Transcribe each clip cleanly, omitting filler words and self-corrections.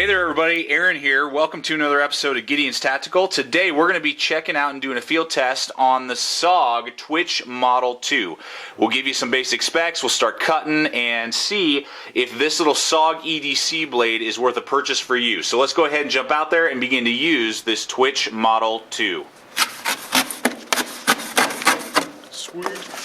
Hey there everybody, Aaron here. Welcome to another episode of Gideon's Tactical. Today we're going to be checking out and doing a field test on the SOG Twitch Model 2. We'll give you some basic specs, we'll start cutting and see if this little SOG EDC blade is worth a purchase for you. So let's go ahead and jump out there and begin to use this Twitch Model 2. Sweet.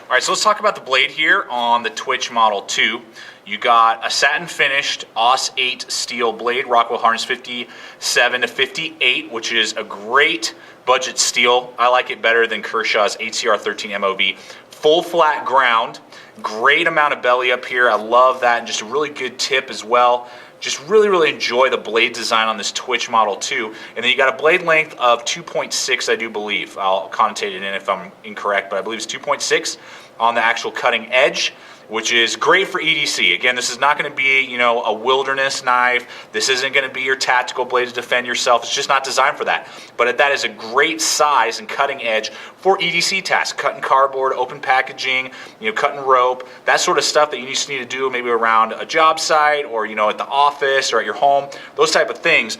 Alright, so let's talk about the blade here on the Twitch Model 2. You got a satin finished AUS 8 steel blade, Rockwell harness 57 to 58, which is a great budget steel. I like it better than Kershaw's HCR 13 MOV. Full flat ground, great amount of belly up here. I love that, and just a really good tip as well. Just really enjoy the blade design on this Twitch Model 2. And then you got a blade length of 2.6, I do believe. I'll connotate it in if I'm incorrect, but I believe it's 2.6 on the actual cutting edge, which is great for EDC. Again, this is not going to be, you know, a wilderness knife. This isn't going to be your tactical blade to defend yourself. It's just not designed for that. But that is a great size and cutting edge for EDC tasks, cutting cardboard, open packaging, you know, cutting rope, that sort of stuff that you just need to do maybe around a job site or, you know, at the office or at your home, those type of things.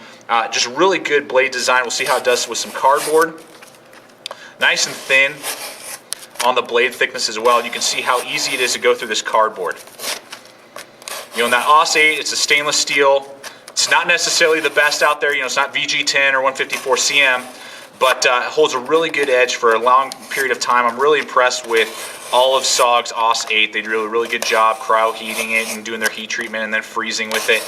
Just really good blade design. We'll see how it does with some cardboard. Nice and thin on the blade thickness as well. You can see how easy it is to go through this cardboard. You know, in that AUS 8, it's a stainless steel. It's not necessarily the best out there. You know, it's not VG10 or 154 CM, but it holds a really good edge for a long period of time. I'm really impressed with all of SOG's AUS 8. They do a really good job cryo heating it and doing their heat treatment and then freezing with it.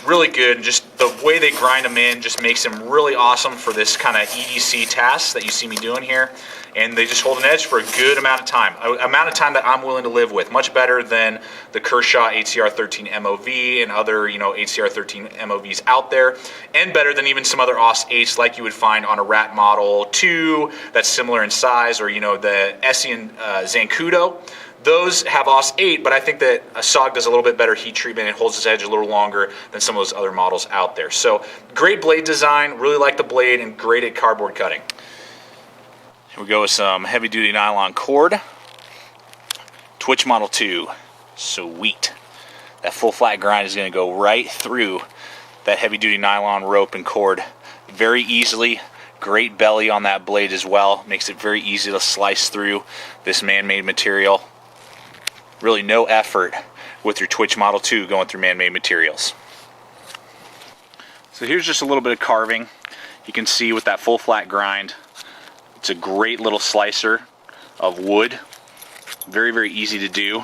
Really good. Just the way they grind them in just makes them really awesome for this kind of EDC task that you see me doing here. And they just hold an edge for a good amount of time. Amount of time that I'm willing to live with. Much better than the Kershaw HCR 13 MOV and other, you know, HCR 13 MOVs out there. And better than even some other AUS 8s like you would find on a Rat Model 2 that's similar in size, or, you know, the Essien Zancudo. Those have AUS 8, but I think that a SOG does a little bit better heat treatment and holds its edge a little longer than some of those other models out there. So great blade design, really like the blade, and great at cardboard cutting. Here we go with some heavy duty nylon cord. Twitch Model 2, sweet. That full flat grind is going to go right through that heavy duty nylon rope and cord very easily. Great belly on that blade as well. Makes it very easy to slice through this man-made material. Really no effort with your Twitch Model 2 going through man-made materials. So here's just a little bit of carving. You can see with that full flat grind, it's a great little slicer of wood. Very easy to do.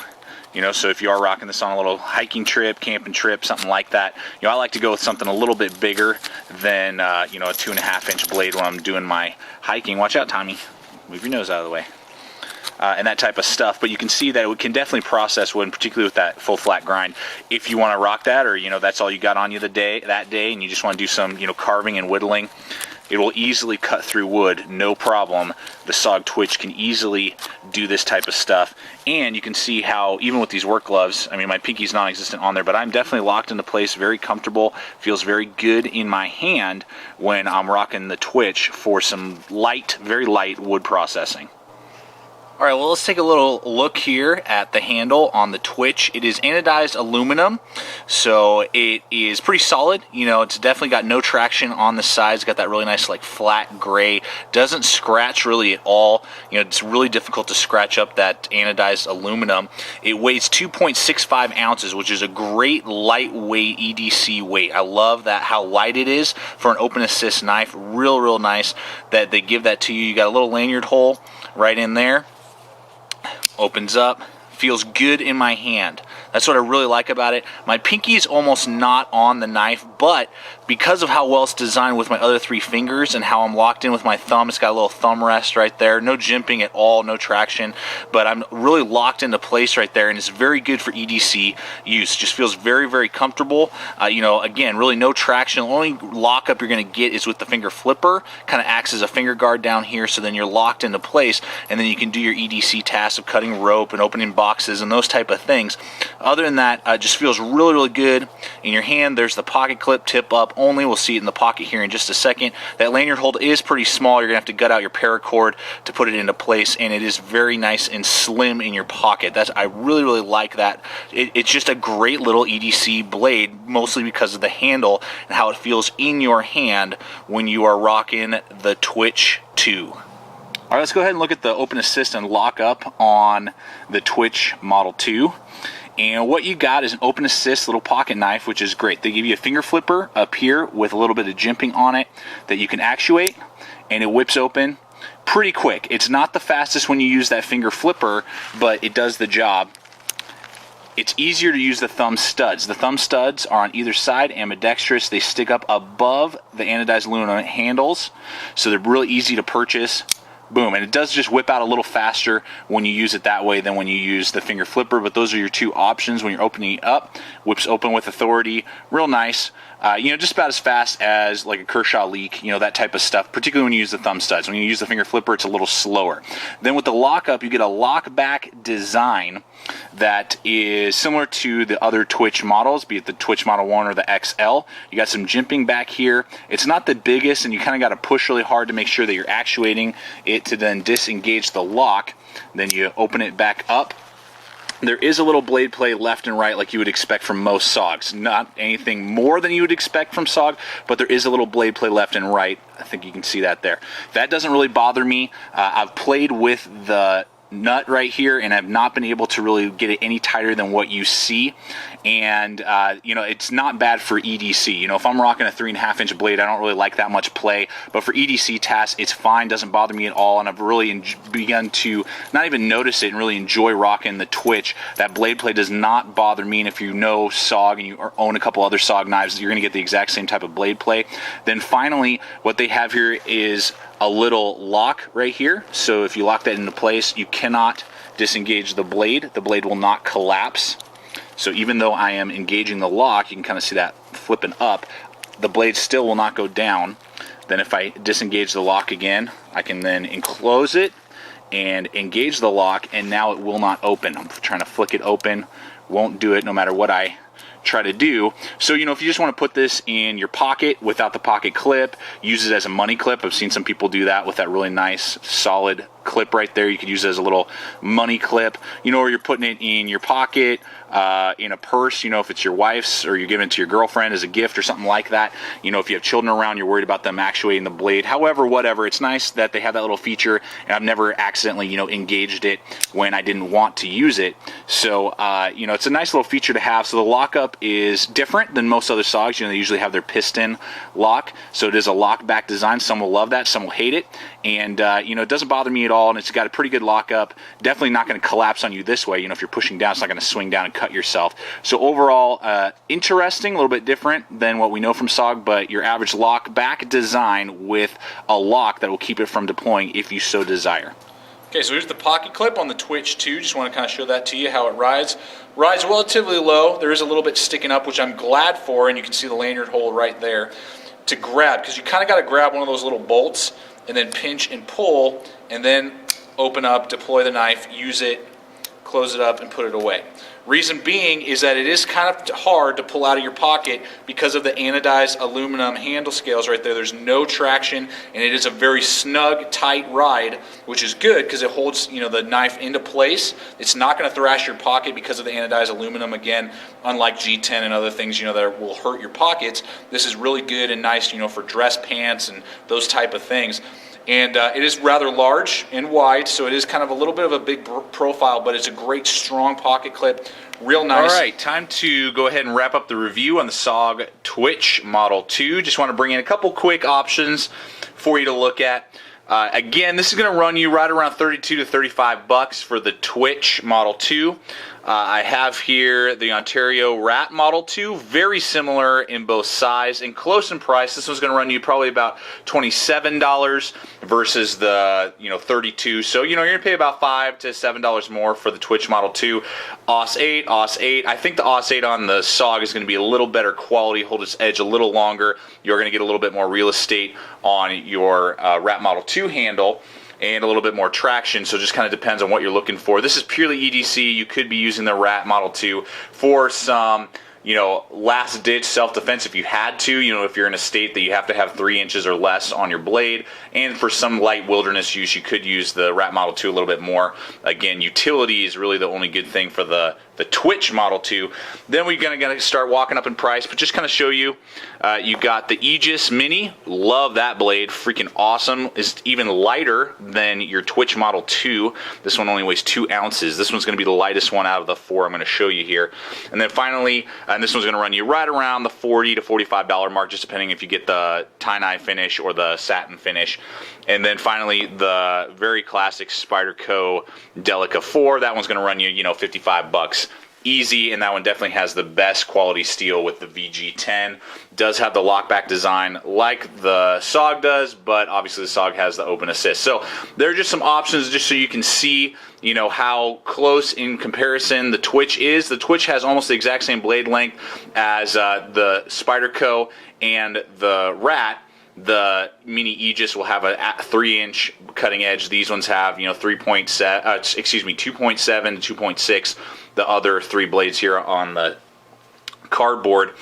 You know, so if you are rocking this on a little hiking trip, camping trip, something like that, you know, I like to go with something a little bit bigger than, you know, a 2.5-inch blade when I'm doing my hiking. Watch out, Tommy. Move your nose out of the way. And that type of stuff. But you can see that it can definitely process wood, particularly with that full flat grind. If you want to rock that, or, you know, that's all you got on you that day, and you just want to do some, you know, carving and whittling, it will easily cut through wood, no problem. The SOG Twitch can easily do this type of stuff. And you can see how, even with these work gloves, I mean, my pinky's non-existent on there, but I'm definitely locked into place, very comfortable, feels very good in my hand when I'm rocking the Twitch for some light, very light wood processing. Alright, well, let's take a little look here at the handle on the Twitch. It is anodized aluminum, so it is pretty solid. You know, it's definitely got no traction on the sides. Got that really nice, like, flat gray. Doesn't scratch really at all. You know, it's really difficult to scratch up that anodized aluminum. It weighs 2.65 ounces, which is a great lightweight EDC weight. I love that, how light it is for an open assist knife. Real nice that they give that to you. You got a little lanyard hole right in there. Opens up, feels good in my hand. That's what I really like about it. My pinky is almost not on the knife, but because of how well it's designed with my other 3 fingers and how I'm locked in with my thumb, it's got a little thumb rest right there. No jimping at all, no traction, but I'm really locked into place right there, and it's very good for EDC use. Just feels very comfortable. You know, again, really no traction. The only lockup you're going to get is with the finger flipper. Kind of acts as a finger guard down here, so then you're locked into place, and then you can do your EDC tasks of cutting rope and opening boxes and those type of things Other than that, it just feels really, really good in your hand. There's the pocket clip, tip up only. We'll see it in the pocket here in just a second. That lanyard hold is pretty small. You're going to have to gut out your paracord to put it into place, and it is very nice and slim in your pocket. I really, really like that. It's just a great little EDC blade, mostly because of the handle and how it feels in your hand when you are rocking the Twitch 2. All right, let's go ahead and look at the open assist and lock up on the Twitch Model 2. And what you got is an open assist little pocket knife, which is great. They give you a finger flipper up here with a little bit of jimping on it that you can actuate, and it whips open pretty quick. It's not the fastest when you use that finger flipper, but it does the job. It's easier to use the thumb studs. The thumb studs are on either side, ambidextrous. They stick up above the anodized aluminum handles, so they're really easy to purchase. Boom, and it does just whip out a little faster when you use it that way than when you use the finger flipper, but those are your two options when you're opening it up. Whips open with authority, real nice. Just about as fast as like a Kershaw leak, that type of stuff, particularly when you use the thumb studs. When you use the finger flipper, it's a little slower. Then with the lockup, you get a lock back design that is similar to the other Twitch models, be it the Twitch Model 1 or the XL. You got some jimping back here. It's not the biggest, and you kind of got to push really hard to make sure that you're actuating it to then disengage the lock. Then you open it back up. There is a little blade play left and right like you would expect from most SOGs. Not anything more than you would expect from SOG, but there is a little blade play left and right. I think you can see that there. That doesn't really bother me. I've played with the nut right here and I've not been able to really get it any tighter than what you see. And it's not bad for EDC. If I'm rocking a 3.5-inch blade, I don't really like that much play, but for EDC tasks, it's fine, doesn't bother me at all, and I've really begun to not even notice it and really enjoy rocking the Twitch. That blade play does not bother me, and if you know SOG and you own a couple other SOG knives, you're going to get the exact same type of blade play. Then finally, what they have here is a little lock right here, so if you lock that into place, you cannot disengage the blade. The blade will not collapse. So even though I am engaging the lock, you can kind of see that flipping up, the blade still will not go down. Then if I disengage the lock again, I can then enclose it and engage the lock, and now it will not open. I'm trying to flick it open, won't do it no matter what I try to do. So if you just want to put this in your pocket without the pocket clip, use it as a money clip. I've seen some people do that with that really nice solid clip right there. You could use it as a little money clip, or you're putting it in your pocket, in a purse, if it's your wife's, or you're giving it to your girlfriend as a gift or something like that. If you have children around, you're worried about them actuating the blade. However, whatever, it's nice that they have that little feature, and I've never accidentally, engaged it when I didn't want to use it. So, it's a nice little feature to have. So the lockup is different than most other SOGs. They usually have their piston lock. So it is a lock back design. Some will love that, some will hate it. And, it doesn't bother me at all, and it's got a pretty good lockup. Definitely not going to collapse on you this way. If you're pushing down, it's not going to swing down and cut yourself. So overall, interesting, a little bit different than what we know from SOG, but your average lock back design with a lock that will keep it from deploying if you so desire. Okay, so here's the pocket clip on the Twitch 2. Just want to kind of show that to you, how it rides. Rides relatively low. There is a little bit sticking up, which I'm glad for, and you can see the lanyard hole right there to grab, because you kind of got to grab one of those little bolts and then pinch and pull, and then open up, deploy the knife, use it, close it up, and put it away. Reason being is that it is kind of hard to pull out of your pocket because of the anodized aluminum handle scales right there. There's no traction, and it is a very snug, tight ride, which is good because it holds the knife into place. It's not going to thrash your pocket because of the anodized aluminum. Again, unlike G10 and other things that will hurt your pockets, this is really good and nice for dress pants and those type of things. And it is rather large and wide, so it is kind of a little bit of a big profile, but it's a great strong pocket clip, real nice. All right, time to go ahead and wrap up the review on the SOG Twitch Model 2. Just want to bring in a couple quick options for you to look at. Again, this is going to run you right around 32 to 35 bucks for the Twitch Model 2. I have here the Ontario Rat Model 2, very similar in both size and close in price. This one's going to run you probably about $27 versus the $32. So you're going to pay about $5 to $7 more for the Twitch Model 2. AUS 8. I think the AUS 8 on the SOG is going to be a little better quality, hold its edge a little longer. You're going to get a little bit more real estate on your Rat Model 2 handle. and a little bit more traction, so it just kind of depends on what you're looking for. This is purely EDC. You could be using the Rat Model 2 for some, you know, last-ditch self-defense if you had to, you know, if you're in a state that you have to have 3 inches or less on your blade. And for some light wilderness use, you could use the Rat Model 2 a little bit more. Again, utility is really the only good thing for the Twitch Model 2. Then we're going to start walking up in price, but just kind of show you, you got the Aegis Mini. Love that blade, freaking awesome. It's even lighter than your Twitch Model 2. This one only weighs 2 ounces. This one's going to be the lightest one out of the 4 I'm going to show you here. And then finally, and this one's going to run you right around the $40 to $45 mark, just depending if you get the tie-dye finish or the satin finish. And then finally, the very classic Spyderco Delica 4. That one's going to run you, you know, 55 bucks. Easy, and that one definitely has the best quality steel with the VG10. Does have the lockback design like the SOG does, but obviously the SOG has the open assist. So there are just some options just so you can see, you know, how close in comparison the Twitch is. The Twitch has almost the exact same blade length as the Spyderco and the Rat. The Mini Aegis will have a 3-inch cutting edge. These ones have, you know, 2.7 to 2.6. The other 3 blades here on the cardboard.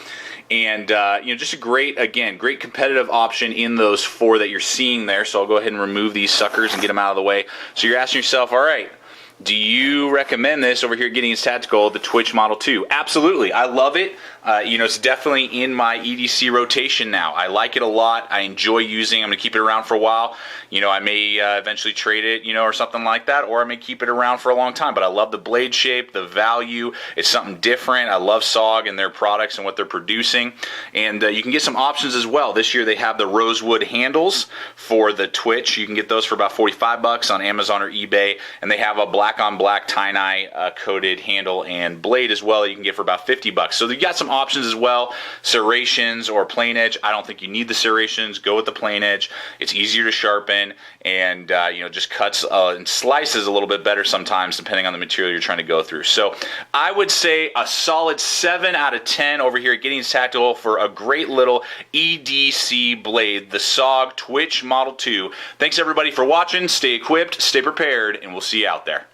And, you know, just a great, again, great competitive option in those 4 that you're seeing there. So I'll go ahead and remove these suckers and get them out of the way. So you're asking yourself, all right, do you recommend this over here at Gideon's Tactical, the Twitch Model 2? Absolutely. I love it. You know, it's definitely in my EDC rotation now. I like it a lot. I enjoy using it. I'm going to keep it around for a while. You know, I may eventually trade it, you know, or something like that, or I may keep it around for a long time. But I love the blade shape, the value. It's something different. I love SOG and their products and what they're producing. And you can get some options as well. This year they have the rosewood handles for the Twitch. You can get those for about 45 bucks on Amazon or eBay. And they have a black-on-black tie-dye coated handle and blade as well that you can get for about 50 bucks. So you got some options as well. Serrations or plain edge. I don't think you need the serrations. Go with the plain edge. It's easier to sharpen and you know, just cuts and slices a little bit better sometimes depending on the material you're trying to go through. So I would say a solid 7 out of 10 over here at Gideon's Tactical for a great little EDC blade, the SOG Twitch Model 2. Thanks everybody for watching. Stay equipped, stay prepared, and we'll see you out there.